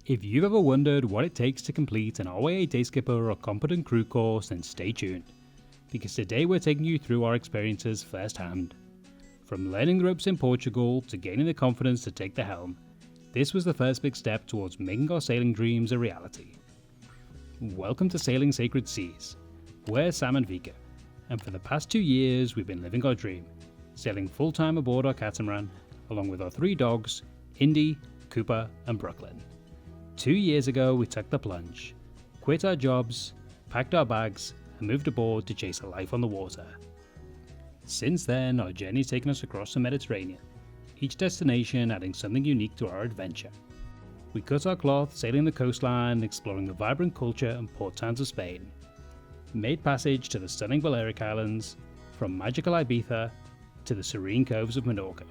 If you've ever wondered what it takes to complete an RYA Day Skipper or Competent Crew course, then stay tuned, because today we're taking you through our experiences firsthand. From learning the ropes in Portugal to gaining the confidence to take the helm, this was the first big step towards making our sailing dreams a reality. Welcome to Sailing Sacred Seas. We're Sam and Vika, and for the past 2 years we've been living our dream, sailing full-time aboard our catamaran, along with our 3 dogs, Indy, Cooper and Brooklyn. 2 years ago we took the plunge, quit our jobs, packed our bags and moved aboard to chase a life on the water. Since then our journey's taken us across the Mediterranean, each destination adding something unique to our adventure. We cut our cloth sailing the coastline, exploring the vibrant culture and port towns of Spain, made passage to the stunning Balearic Islands, from magical Ibiza to the serene coves of Menorca.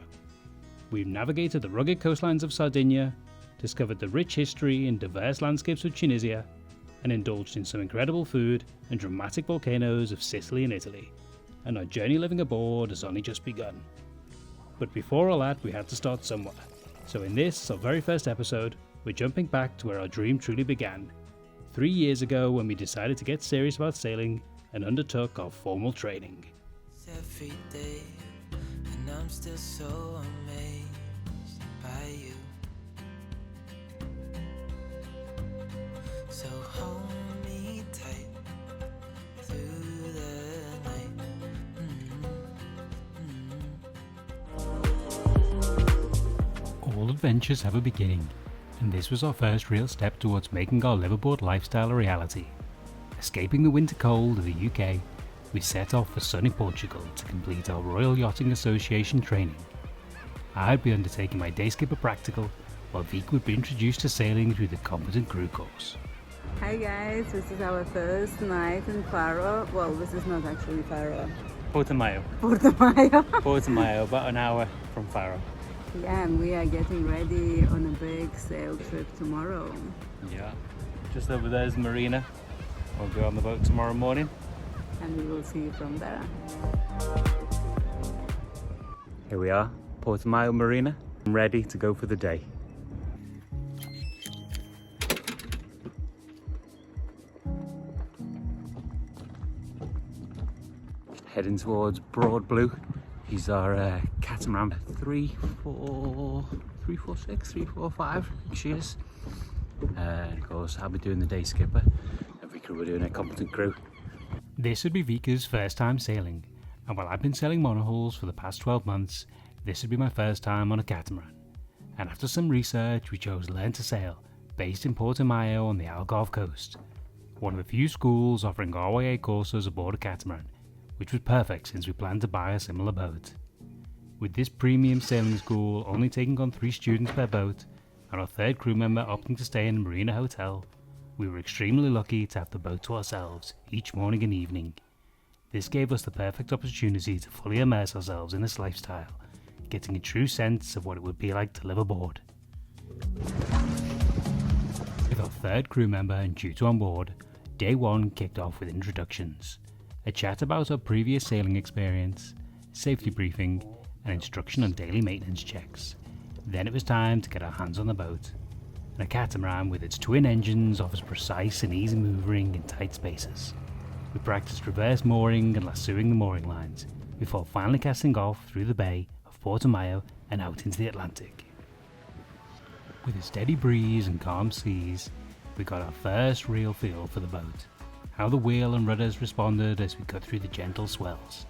We've navigated the rugged coastlines of Sardinia, discovered the rich history and diverse landscapes of Tunisia, and indulged in some incredible food and dramatic volcanoes of Sicily and Italy. And our journey living aboard has only just begun. But before all that, we had to start somewhere. So in this, our very first episode, we're jumping back to where our dream truly began, 3 years ago when we decided to get serious about sailing and undertook our formal training. Every day, and I'm still so amazed by you. So hold me tight through the night. All adventures have a beginning, and this was our first real step towards making our liveaboard lifestyle a reality. Escaping the winter cold of the UK, we set off for sunny Portugal to complete our Royal Yachting Association training. I'd be undertaking my Day Skipper practical, while Vika would be introduced to sailing through the Competent Crew course. Hi guys, this is our first night in Faro. Well, this is not actually Faro. Portimao. Portimao. Portimao, about an hour from Faro. Yeah, and we are getting ready on a big sail trip tomorrow. Yeah, just over there is the marina. We'll go on the boat tomorrow morning. And we will see you from there. Here we are, Portimao Marina. I'm ready to go for the day. Heading towards Broad Blue. These are catamaran 345 shears. Of course, I'll be doing the Day Skipper. Every crew are doing a Competent Crew. This would be Vika's first time sailing, and while I've been sailing monohulls for the past 12 months, this would be my first time on a catamaran. And after some research, we chose Learn2sail, based in Portimao on the Algarve coast, one of the few schools offering RYA courses aboard a catamaran, which was perfect since we planned to buy a similar boat. With this premium sailing school only taking on 3 students per boat, and our 3rd crew member opting to stay in a marina hotel, we were extremely lucky to have the boat to ourselves each morning and evening. This gave us the perfect opportunity to fully immerse ourselves in this lifestyle, getting a true sense of what it would be like to live aboard. With our 3rd crew member and tutor on board, day 1 kicked off with introductions, a chat about our previous sailing experience, safety briefing, and instruction on daily maintenance checks. Then it was time to get our hands on the boat. And a catamaran with its twin engines offers precise and easy maneuvering in tight spaces. We practiced reverse mooring and lassoing the mooring lines, before finally casting off through the bay of Portimao and out into the Atlantic. With a steady breeze and calm seas, we got our first real feel for the boat. How the wheel and rudders responded as we cut through the gentle swells.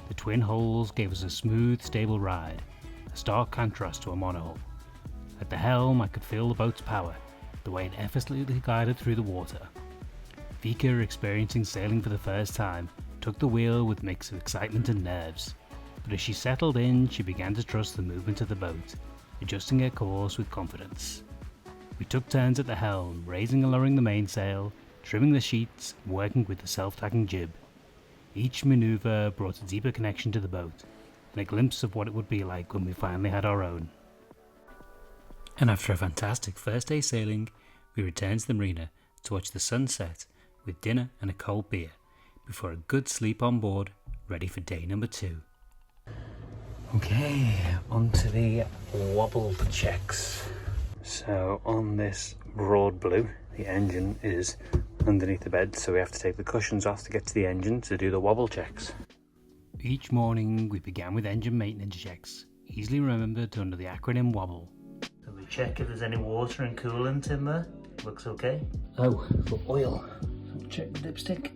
The twin hulls gave us a smooth, stable ride, a stark contrast to a monohull. At the helm, I could feel the boat's power, the way it effortlessly glided through the water. Vika, experiencing sailing for the first time, took the wheel with a mix of excitement and nerves. But as she settled in, she began to trust the movement of the boat, adjusting her course with confidence. We took turns at the helm, raising and lowering the mainsail, trimming the sheets, and working with the self-tacking jib. Each manoeuvre brought a deeper connection to the boat, and a glimpse of what it would be like when we finally had our own. And after a fantastic first day sailing, we returned to the marina to watch the sun set with dinner and a cold beer, before a good sleep on board, ready for day number 2. Okay, on to the wobble checks. So on this broad blue, the engine is underneath the bed, so we have to take the cushions off to get to the engine to do the wobble checks. Each morning we began with engine maintenance checks, easily remembered under the acronym WOBBLE. So we check if there's any water and coolant in there. Looks okay. Oh, for oil. So check the dipstick.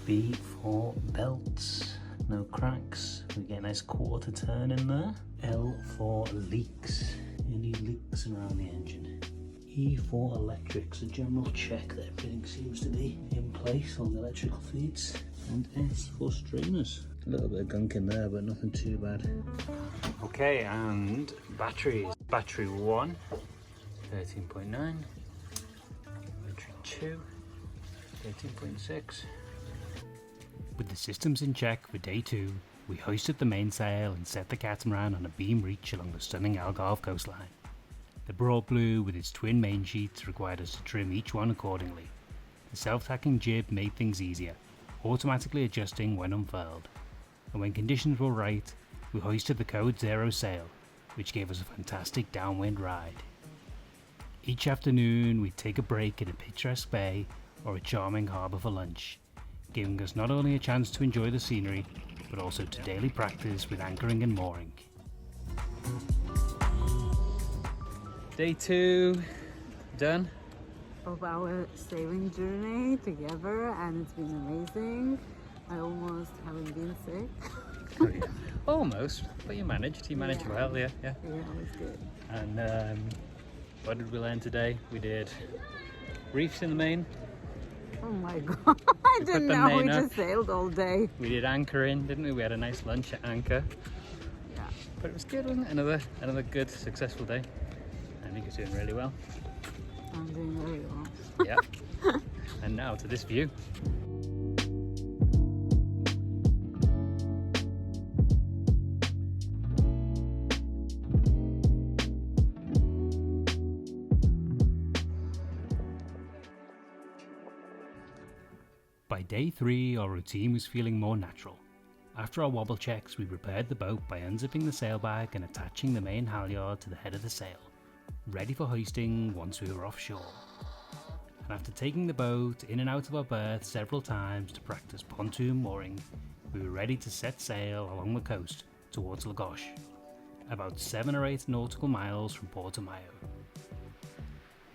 B for belts. No cracks. We get a nice quarter turn in there. L for leaks. Any leaks around the engine. E for electrics. A general check that everything seems to be in place on the electrical feeds. And S for strainers. A little bit of gunk in there, but nothing too bad. Okay, and batteries. Battery 1, 13.9. Battery 2, 13.6. With the systems in check for day 2, we hoisted the mainsail and set the catamaran on a beam reach along the stunning Algarve coastline. The broad blue with its twin main sheets required us to trim each one accordingly. The self-tacking jib made things easier, automatically adjusting when unfurled. And when conditions were right, we hoisted the code 0 sail, which gave us a fantastic downwind ride. Each afternoon we'd take a break in a picturesque bay or a charming harbour for lunch, giving us not only a chance to enjoy the scenery, but also to daily practice with anchoring and mooring. Day 2 done. Of our sailing journey together, and it's been amazing. I almost haven't been sick. Almost, but you managed. You managed well, yeah. Yeah, it was good. And what did we learn today? We did reefs in the main. Oh my god, I didn't know, we just sailed all day. We did anchoring, didn't we? We had a nice lunch at anchor. Yeah. But it was good, wasn't it? Another good, successful day. I think you're doing really well. I'm doing very well. Yeah. And now to this view. By day 3, our routine was feeling more natural. After our wobble checks, we repaired the boat by unzipping the sail bag and attaching the main halyard to the head of the sail, ready for hoisting once we were offshore. And after taking the boat in and out of our berth several times to practice pontoon mooring, we were ready to set sail along the coast towards Lagos, about 7 or 8 nautical miles from Porto Mayo.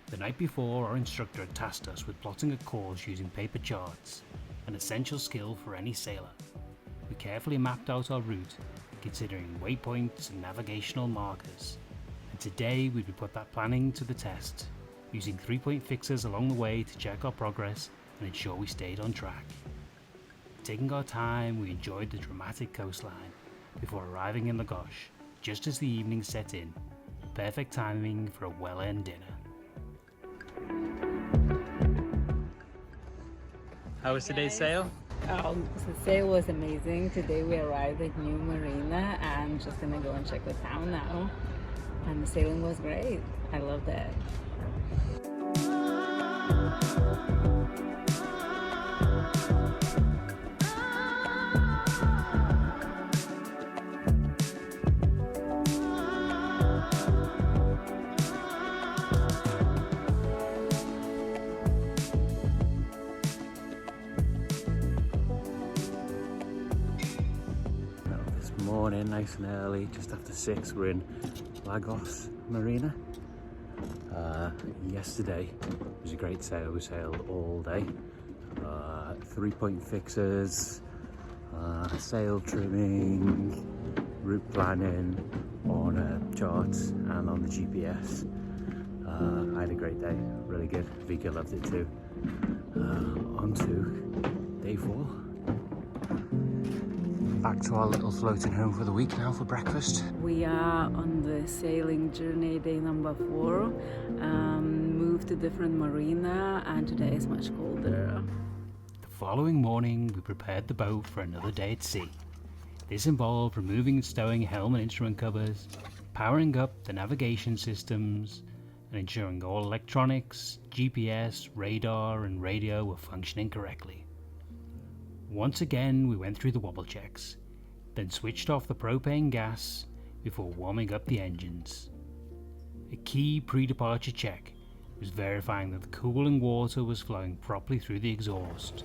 The night before, our instructor had tasked us with plotting a course using paper charts, an essential skill for any sailor. We carefully mapped out our route, considering waypoints and navigational markers. And today we would put that planning to the test, using 3-point fixes along the way to check our progress and ensure we stayed on track. Taking our time, we enjoyed the dramatic coastline before arriving in Lagos, just as the evening set in. Perfect timing for a well-earned dinner. How was today's sail? The sail was amazing. Today we arrived at New Marina and just gonna go and check the town now. And the sailing was great. I loved it. Morning, nice and early, just after 6, we're in Lagos Marina. Yesterday was a great sail. We sailed all day. 3-point fixes, sail trimming, route planning on charts and on the GPS. I had a great day, really good. Vika loved it too. On to day 4. Back to our little floating home for the week now for breakfast. We are on the sailing journey, day number 4. Moved to different marina, and today is much colder. The following morning, we prepared the boat for another day at sea. This involved removing and stowing helm and instrument covers, powering up the navigation systems, and ensuring all electronics, GPS, radar, and radio were functioning correctly. Once again, we went through the wobble checks, then switched off the propane gas before warming up the engines. A key pre-departure check was verifying that the cooling water was flowing properly through the exhaust.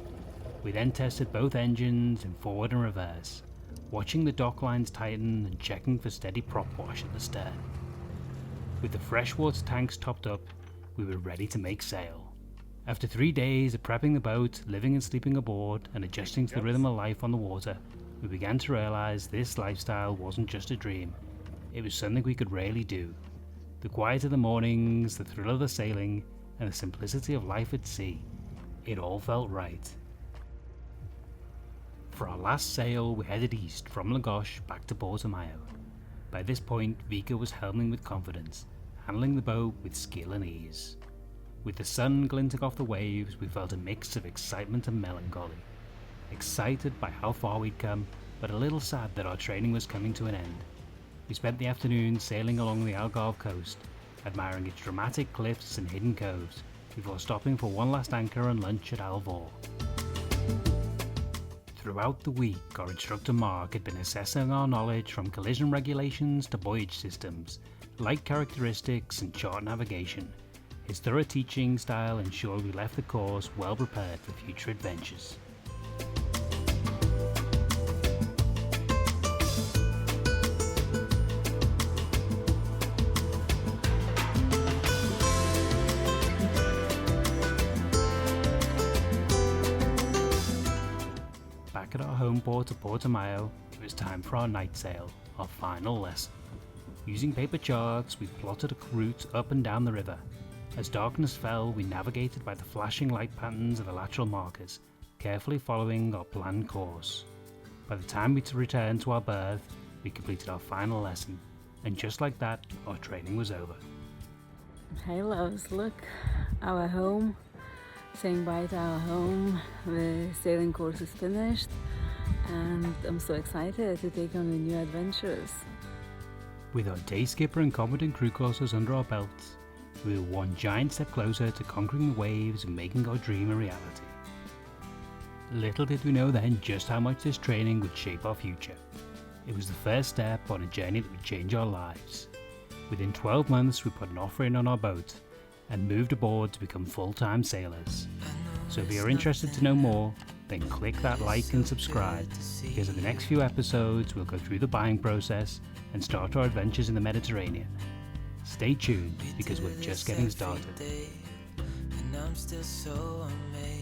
We then tested both engines in forward and reverse, watching the dock lines tighten and checking for steady prop wash at the stern. With the freshwater tanks topped up, we were ready to make sail. After 3 days of prepping the boat, living and sleeping aboard, and adjusting to the rhythm of life on the water, we began to realise this lifestyle wasn't just a dream, it was something we could really do. The quiet of the mornings, the thrill of the sailing, and the simplicity of life at sea, it all felt right. For our last sail, we headed east from Lagos back to Portimao. By this point, Vika was helming with confidence, handling the boat with skill and ease. With the sun glinting off the waves, we felt a mix of excitement and melancholy. Excited by how far we'd come, but a little sad that our training was coming to an end. We spent the afternoon sailing along the Algarve coast, admiring its dramatic cliffs and hidden coves, before stopping for one last anchor and lunch at Alvor. Throughout the week, our instructor Mark had been assessing our knowledge from collision regulations to voyage systems, light characteristics and chart navigation. His thorough teaching style ensured we left the course well prepared for future adventures. Back at our home port of Portimao, it was time for our night sail, our final lesson. Using paper charts, we plotted a route up and down the river. As darkness fell, we navigated by the flashing light patterns of the lateral markers, carefully following our planned course. By the time we returned to our berth, we completed our final lesson, and just like that, our training was over. Hey loves, look, our home. Saying bye to our home. The sailing course is finished, and I'm so excited to take on the new adventures. With our day skipper and competent crew courses under our belts, we were one giant step closer to conquering the waves and making our dream a reality. Little did we know then just how much this training would shape our future. It was the first step on a journey that would change our lives. Within 12 months, we put an offer in on our boat and moved aboard to become full-time sailors. So if you're interested to know more, then click that like and subscribe, because in the next few episodes we'll go through the buying process and start our adventures in the Mediterranean. Stay tuned, because we're just getting started. And I'm still so amazed.